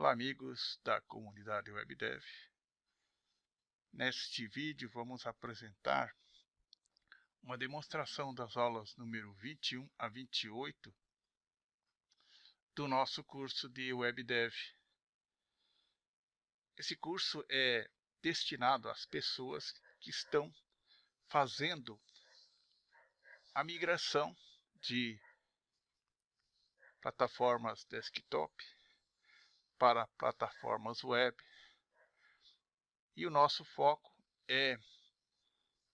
Olá amigos da comunidade WebDev. Neste vídeo vamos apresentar uma demonstração das aulas número 21 a 28 do nosso curso de WebDev. Esse curso é destinado às pessoas que estão fazendo a migração de plataformas desktop para plataformas web. E o nosso foco é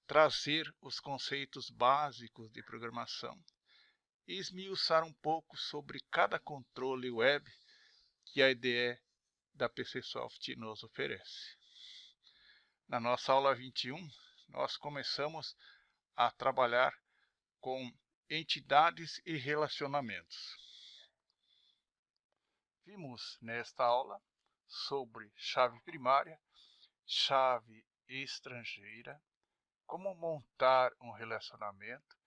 trazer os conceitos básicos de programação e esmiuçar um pouco sobre cada controle web que a IDE da PCsoft nos oferece. Na nossa aula 21, nós começamos a trabalhar com entidades e relacionamentos. Vimos nesta aula sobre chave primária, chave estrangeira, como montar um relacionamento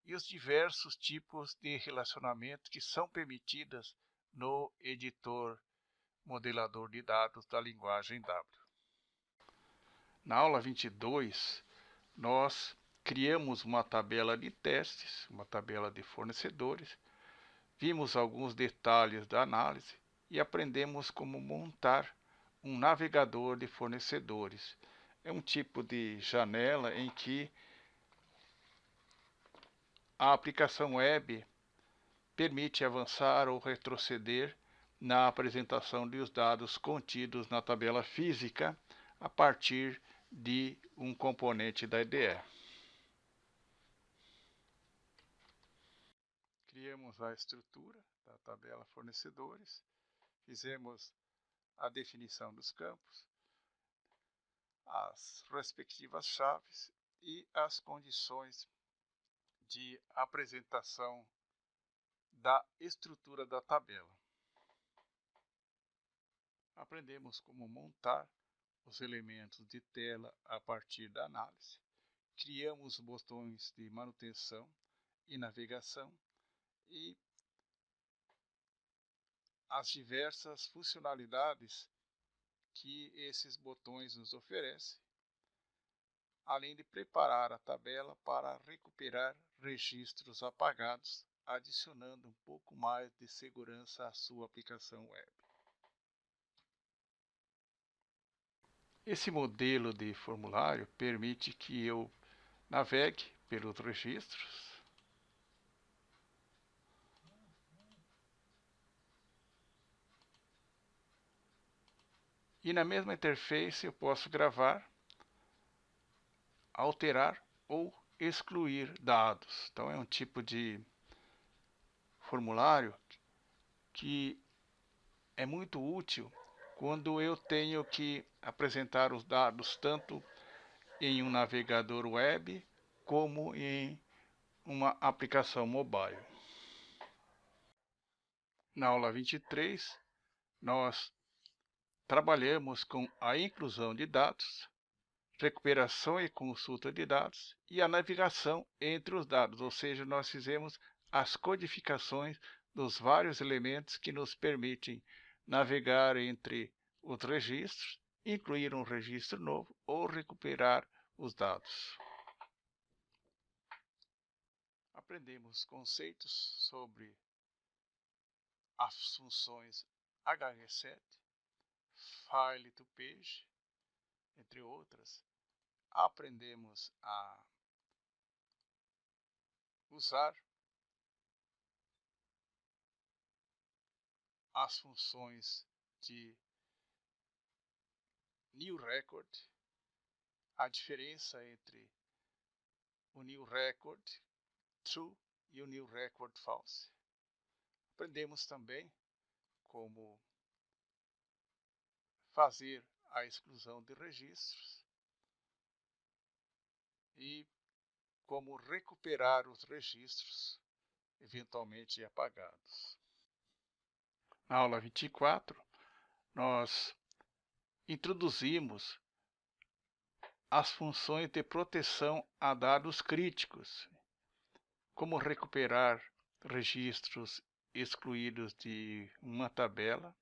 e os diversos tipos de relacionamento que são permitidos no editor modelador de dados da linguagem W. Na aula 22, nós criamos uma tabela de testes, uma tabela de fornecedores, vimos alguns detalhes da análise e aprendemos como montar um navegador de fornecedores. É um tipo de janela em que a aplicação web permite avançar ou retroceder na apresentação dos dados contidos na tabela física a partir de um componente da IDE. Criamos a estrutura da tabela fornecedores, fizemos a definição dos campos, as respectivas chaves e as condições de apresentação da estrutura da tabela. Aprendemos como montar os elementos de tela a partir da análise. Criamos botões de manutenção e navegação e as diversas funcionalidades que esses botões nos oferecem, além de preparar a tabela para recuperar registros apagados, adicionando um pouco mais de segurança à sua aplicação web. Esse modelo de formulário permite que eu navegue pelos registros e na mesma interface eu posso gravar, alterar ou excluir dados. Então é um tipo de formulário que é muito útil quando eu tenho que apresentar os dados tanto em um navegador web como em uma aplicação mobile. Na aula 23, nós trabalhamos com a inclusão de dados, recuperação e consulta de dados e a navegação entre os dados, ou seja, nós fizemos as codificações dos vários elementos que nos permitem navegar entre os registros, incluir um registro novo ou recuperar os dados. Aprendemos conceitos sobre as funções HRESET, File to Page, entre outras. Aprendemos a usar as funções de New Record, a diferença entre o New Record True e o New Record False. Aprendemos também como fazer a exclusão de registros e como recuperar os registros eventualmente apagados. Na aula 24, nós introduzimos as funções de proteção a dados críticos, como recuperar registros excluídos de uma tabela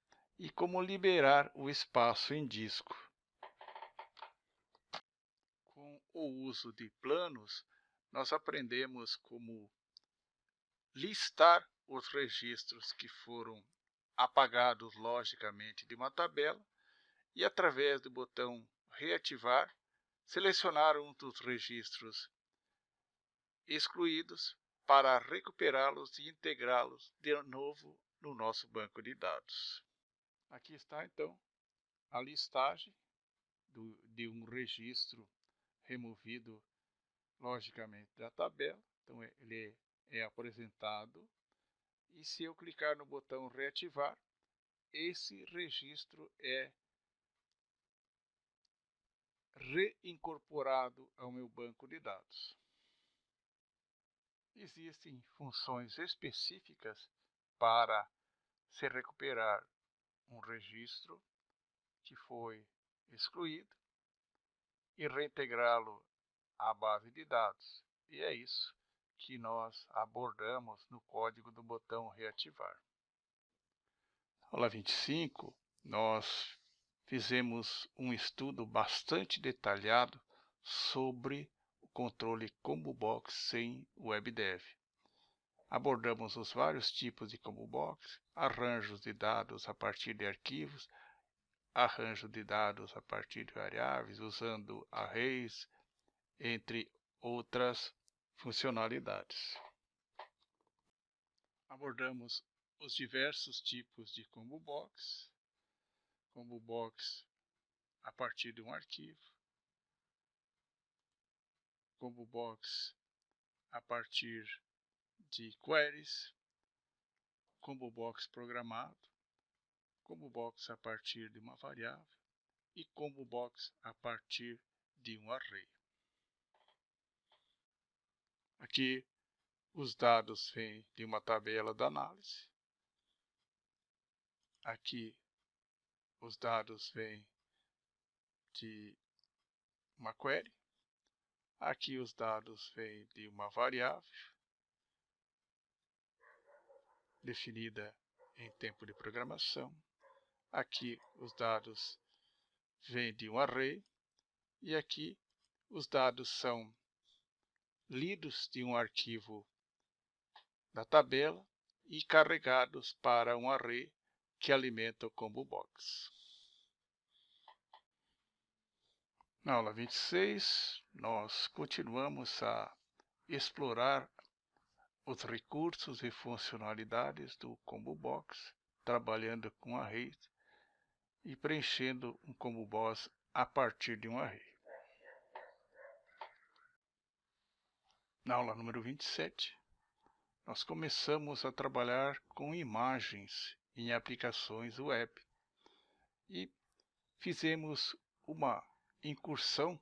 e como liberar o espaço em disco. Com o uso de planos, nós aprendemos como listar os registros que foram apagados logicamente de uma tabela e, através do botão reativar, selecionar um dos registros excluídos para recuperá-los e integrá-los de novo no nosso banco de dados. Aqui está então a listagem de um registro removido logicamente da tabela. Então ele é apresentado e, se eu clicar no botão reativar, esse registro é reincorporado ao meu banco de dados. Existem funções específicas para se recuperar um registro que foi excluído e reintegrá-lo à base de dados. E é isso que nós abordamos no código do botão reativar. Na aula 25, nós fizemos um estudo bastante detalhado sobre o controle Combo Box sem WebDev. Abordamos os vários tipos de Combo Box, arranjos de dados a partir de arquivos, arranjo de dados a partir de variáveis, usando arrays, entre outras funcionalidades. Abordamos os diversos tipos de Combo Box a partir de um arquivo, Combo Box a partir de queries, Combo Box programado, Combo Box a partir de uma variável e Combo Box a partir de um array. Aqui os dados vêm de uma tabela da análise. Aqui os dados vêm de uma query. Aqui os dados vêm de uma variável definida em tempo de programação. Aqui os dados vêm de um array. E aqui os dados são lidos de um arquivo da tabela e carregados para um array que alimenta o Combo Box. Na aula 26, nós continuamos a explorar os recursos e funcionalidades do Combo Box, trabalhando com arrays e preenchendo um Combo Box a partir de um array. Na aula número 27, nós começamos a trabalhar com imagens em aplicações web e fizemos uma incursão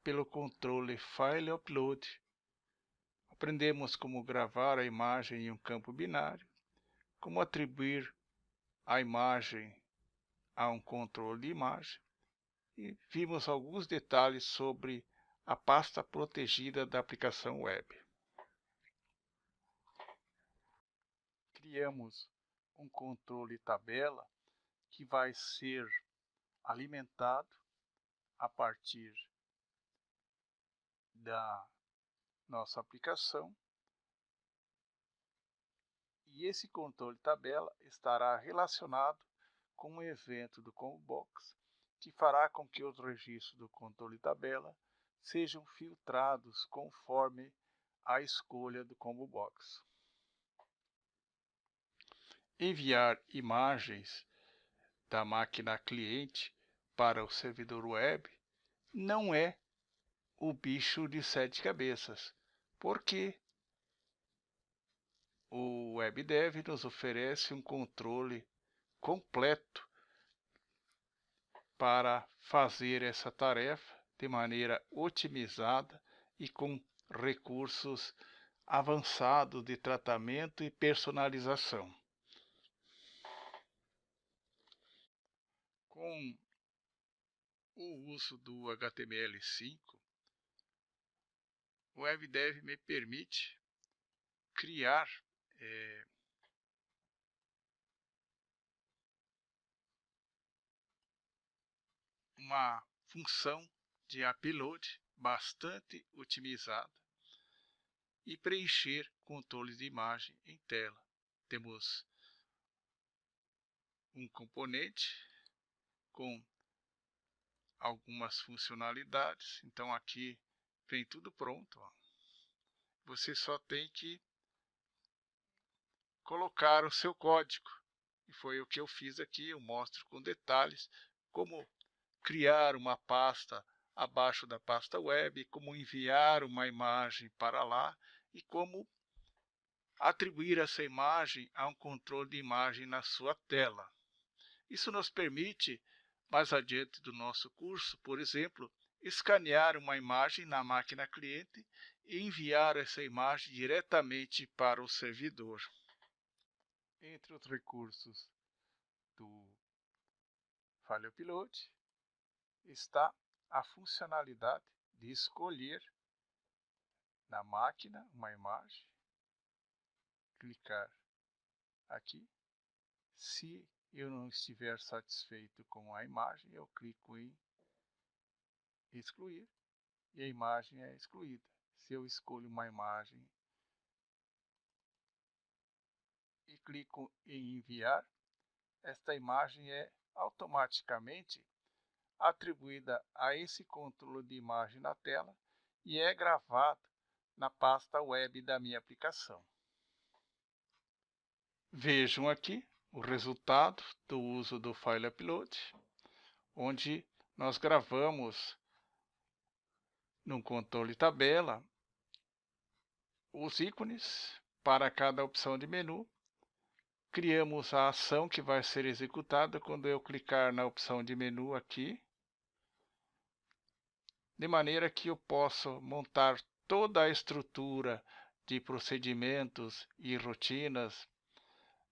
pelo controle File Upload. Aprendemos como gravar a imagem em um campo binário, como atribuir a imagem a um controle de imagem e vimos alguns detalhes sobre a pasta protegida da aplicação web. Criamos um controle tabela que vai ser alimentado a partir da nossa aplicação, e esse controle tabela estará relacionado com um evento do Combo Box que fará com que os registros do controle tabela sejam filtrados conforme a escolha do Combo Box. Enviar imagens da máquina cliente para o servidor web não é o bicho de 7 cabeças, porque o WebDev nos oferece um controle completo para fazer essa tarefa de maneira otimizada e com recursos avançados de tratamento e personalização. Com o uso do HTML5, o WebDev me permite criar uma função de upload bastante otimizada e preencher controles de imagem em tela. Temos um componente com algumas funcionalidades, então aqui vem tudo pronto, ó. Você só tem que colocar o seu código, e foi o que eu fiz aqui. Eu mostro com detalhes como criar uma pasta abaixo da pasta web, como enviar uma imagem para lá e como atribuir essa imagem a um controle de imagem na sua tela. Isso nos permite, mais adiante do nosso curso, por exemplo, escanear uma imagem na máquina cliente e enviar essa imagem diretamente para o servidor. Entre os recursos do File Upload está a funcionalidade de escolher na máquina uma imagem, clicar aqui. Se eu não estiver satisfeito com a imagem, eu clico em excluir e a imagem é excluída. Se eu escolho uma imagem e clico em enviar, esta imagem é automaticamente atribuída a esse controle de imagem na tela e é gravado na pasta web da minha aplicação. Vejam aqui o resultado do uso do File Upload, onde nós gravamos num controle tabela os ícones para cada opção de menu. Criamos a ação que vai ser executada quando eu clicar na opção de menu aqui, de maneira que eu possa montar toda a estrutura de procedimentos e rotinas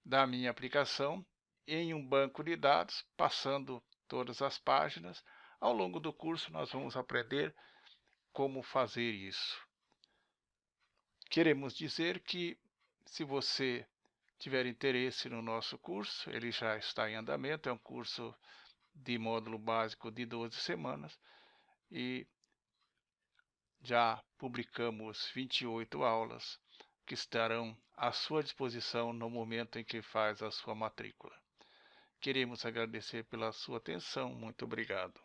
da minha aplicação em um banco de dados, passando todas as páginas. Ao longo do curso nós vamos aprender como fazer isso. Queremos dizer que, se você tiver interesse no nosso curso, ele já está em andamento, é um curso de módulo básico de 12 semanas e já publicamos 28 aulas que estarão à sua disposição no momento em que faz a sua matrícula. Queremos agradecer pela sua atenção. Muito obrigado.